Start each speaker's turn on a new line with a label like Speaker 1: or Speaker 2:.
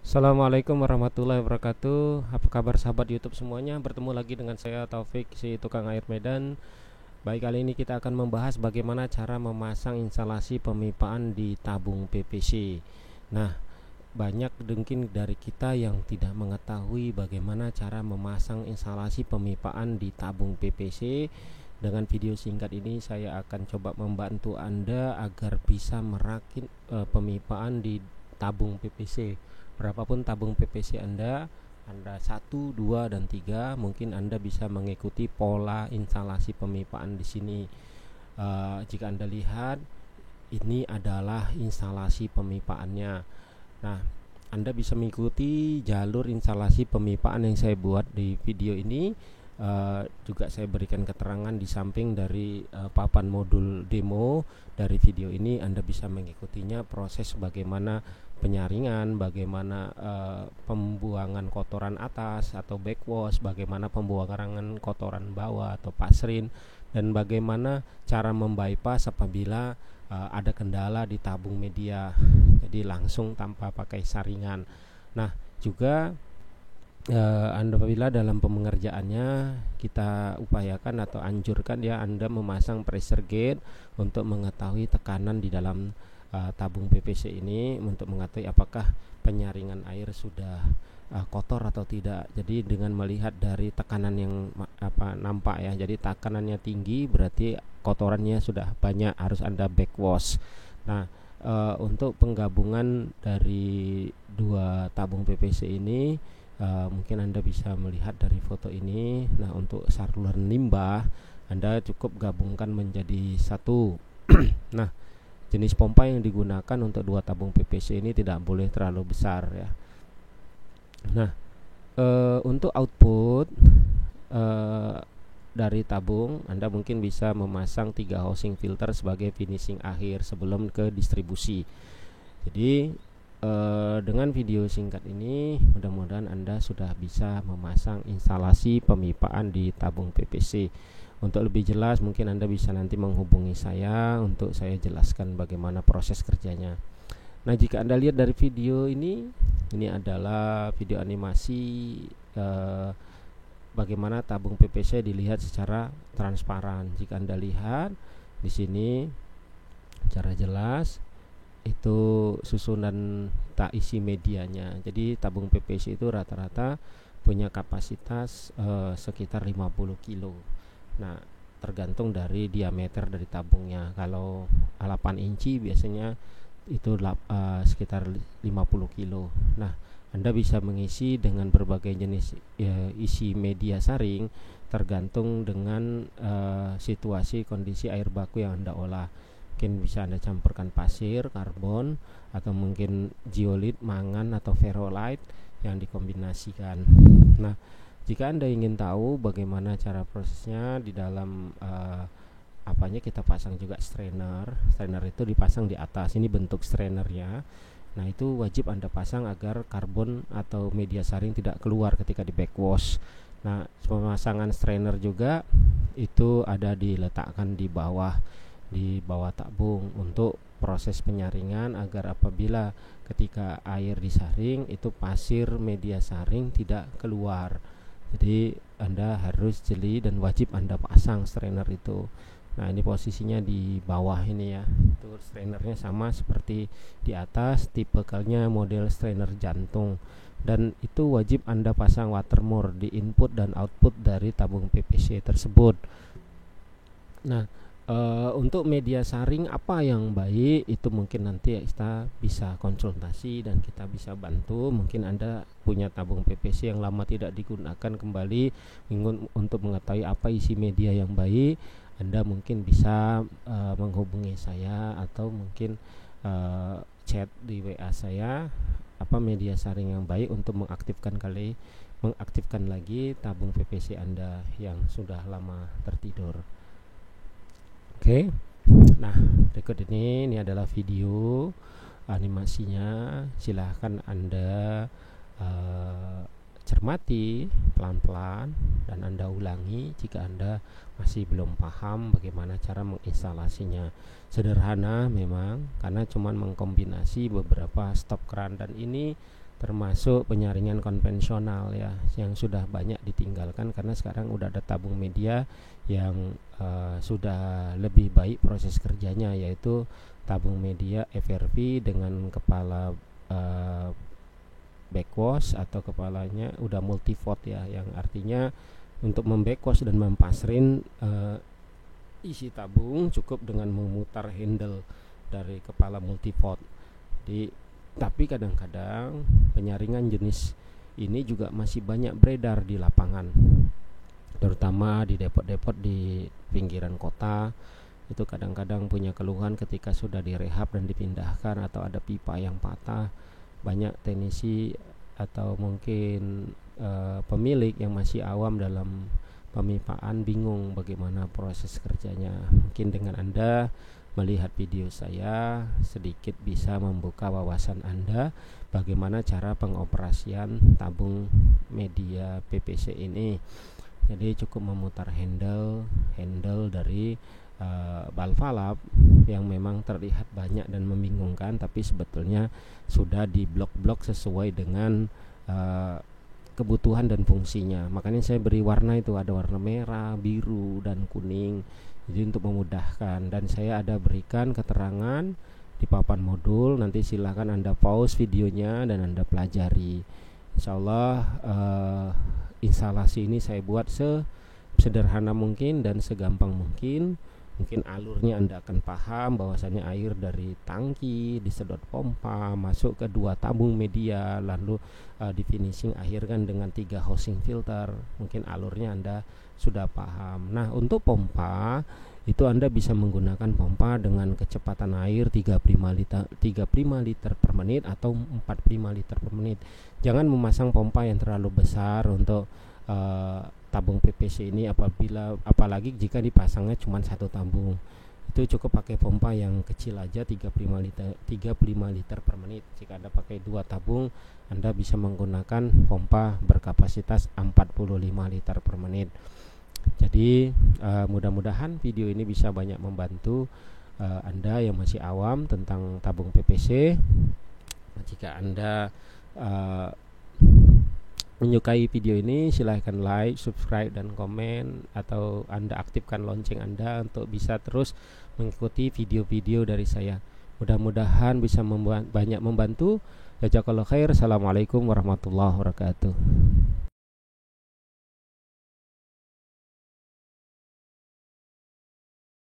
Speaker 1: Assalamualaikum warahmatullahi wabarakatuh. Apa kabar sahabat YouTube semuanya? Bertemu lagi dengan saya Taufik, si tukang air Medan. Baik, kali ini kita akan membahas bagaimana cara memasang instalasi pemipaan di tabung PVC. Nah, banyak mungkin dari kita yang tidak mengetahui bagaimana cara memasang instalasi pemipaan di tabung PVC. Dengan video singkat ini saya akan coba membantu Anda agar bisa merakit pemipaan di tabung PVC. Berapapun tabung PVC Anda 1, 2, dan 3, mungkin Anda bisa mengikuti pola instalasi pemipaan di sini. Jika Anda lihat, ini adalah instalasi pemipaannya. Nah, Anda bisa mengikuti jalur instalasi pemipaan yang saya buat di video ini. Juga saya berikan keterangan di samping dari papan modul demo dari video ini. Anda bisa mengikutinya proses bagaimana penyaringan, bagaimana pembuangan kotoran atas atau backwash, bagaimana pembuangan kotoran bawah atau pasrin, dan bagaimana cara membypass apabila ada kendala di tabung media, jadi langsung tanpa pakai saringan. Nah, juga apabila dalam pengerjaannya kita upayakan atau anjurkan ya Anda memasang pressure gauge untuk mengetahui tekanan di dalam tabung PVC ini, untuk mengetahui apakah penyaringan air sudah kotor atau tidak. Jadi dengan melihat dari tekanan yang nampak ya, jadi tekanannya tinggi berarti kotorannya sudah banyak, harus Anda backwash. Nah, untuk penggabungan dari dua tabung PVC ini, mungkin Anda bisa melihat dari foto ini. Nah, untuk saluran limbah Anda cukup gabungkan menjadi satu. Nah, jenis pompa yang digunakan untuk dua tabung PVC ini tidak boleh terlalu besar ya. Nah, untuk output dari tabung, Anda mungkin bisa memasang 3 housing filter sebagai finishing akhir sebelum ke distribusi. Jadi dengan video singkat ini mudah-mudahan Anda sudah bisa memasang instalasi pemipaan di tabung PVC. Untuk lebih jelas mungkin Anda bisa nanti menghubungi saya untuk saya jelaskan bagaimana proses kerjanya. Nah, jika Anda lihat dari video ini adalah video animasi bagaimana tabung PVC dilihat secara transparan. Jika Anda lihat di sini secara jelas itu susunan tak isi medianya. Jadi tabung PVC itu rata-rata punya kapasitas sekitar 50 kilo. Nah, tergantung dari diameter dari tabungnya. Kalau 8 inci biasanya itu sekitar 50 kilo. Nah, Anda bisa mengisi dengan berbagai jenis isi media saring tergantung dengan situasi kondisi air baku yang Anda olah. Mungkin bisa Anda campurkan pasir, karbon, atau mungkin zeolit, mangan, atau ferrolite yang dikombinasikan. Nah, jika Anda ingin tahu bagaimana cara prosesnya di dalam kita pasang juga strainer. Strainer itu dipasang di atas. Ini bentuk strainernya. Nah, itu wajib Anda pasang agar karbon atau media saring tidak keluar ketika di backwash. Nah, pemasangan strainer juga itu ada diletakkan di bawah tabung untuk proses penyaringan agar apabila ketika air disaring itu pasir media saring tidak keluar. Jadi Anda harus jeli dan wajib Anda pasang strainer itu. Nah, ini posisinya di bawah ini ya. Itu strainernya sama seperti di atas, tipikalnya model strainer jantung. Dan itu wajib Anda pasang watermore di input dan output dari tabung PVC tersebut. Nah, untuk media saring apa yang baik itu mungkin nanti kita bisa konsultasi dan kita bisa bantu. Mungkin Anda punya tabung PVC yang lama tidak digunakan kembali, untuk mengetahui apa isi media yang baik, Anda mungkin bisa menghubungi saya atau mungkin chat di WA saya apa media saring yang baik untuk mengaktifkan lagi tabung PVC Anda yang sudah lama tertidur. Oke. Nah, berikut ini adalah video animasinya. Silahkan Anda cermati pelan-pelan dan Anda ulangi jika Anda masih belum paham bagaimana cara menginstalasinya. Sederhana memang, karena cuman mengkombinasi beberapa stop keran, dan ini termasuk penyaringan konvensional ya, yang sudah banyak ditinggalkan karena sekarang udah ada tabung media yang sudah lebih baik proses kerjanya, yaitu tabung media FRV dengan kepala backwash atau kepalanya udah multivot ya, yang artinya untuk membackwash dan mempasrin isi tabung cukup dengan memutar handle dari kepala multivot. Tapi kadang-kadang penyaringan jenis ini juga masih banyak beredar di lapangan, terutama di depot-depot di pinggiran kota. Itu kadang-kadang punya keluhan ketika sudah direhab dan dipindahkan atau ada pipa yang patah. Banyak teknisi atau mungkin pemilik yang masih awam dalam pemipaan bingung bagaimana proses kerjanya. Mungkin dengan Anda melihat video saya sedikit bisa membuka wawasan Anda bagaimana cara pengoperasian tabung media PPC ini. Jadi cukup memutar handle dari valve yang memang terlihat banyak dan membingungkan, tapi sebetulnya sudah di blok-blok sesuai dengan kebutuhan dan fungsinya. Makanya saya beri warna itu, ada warna merah, biru, dan kuning. Jadi untuk memudahkan, dan saya ada berikan keterangan di papan modul. Nanti silakan Anda pause videonya dan Anda pelajari. Insyaallah instalasi ini saya buat sederhana mungkin dan segampang mungkin. Mungkin alurnya Anda akan paham bahwasannya air dari tangki disedot pompa masuk ke 2 tabung media, lalu di finishing akhirkan dengan 3 housing filter. Mungkin alurnya Anda sudah paham. Nah, untuk pompa itu Anda bisa menggunakan pompa dengan kecepatan air 35 liter per menit atau 45 liter per menit. Jangan memasang pompa yang terlalu besar untuk tabung PPC ini, apalagi jika dipasangnya cuma 1 tabung. Itu cukup pakai pompa yang kecil aja 35 liter per menit. Jika Anda pakai 2 tabung, Anda bisa menggunakan pompa berkapasitas 45 liter per menit. Jadi mudah-mudahan video ini bisa banyak membantu Anda yang masih awam tentang tabung PPC. Jika Anda menyukai video ini, silahkan like, subscribe, dan komen, atau Anda aktifkan lonceng Anda untuk bisa terus mengikuti video-video dari saya. Mudah-mudahan bisa banyak membantu. Jazakallahu khair. Assalamualaikum warahmatullahi wabarakatuh.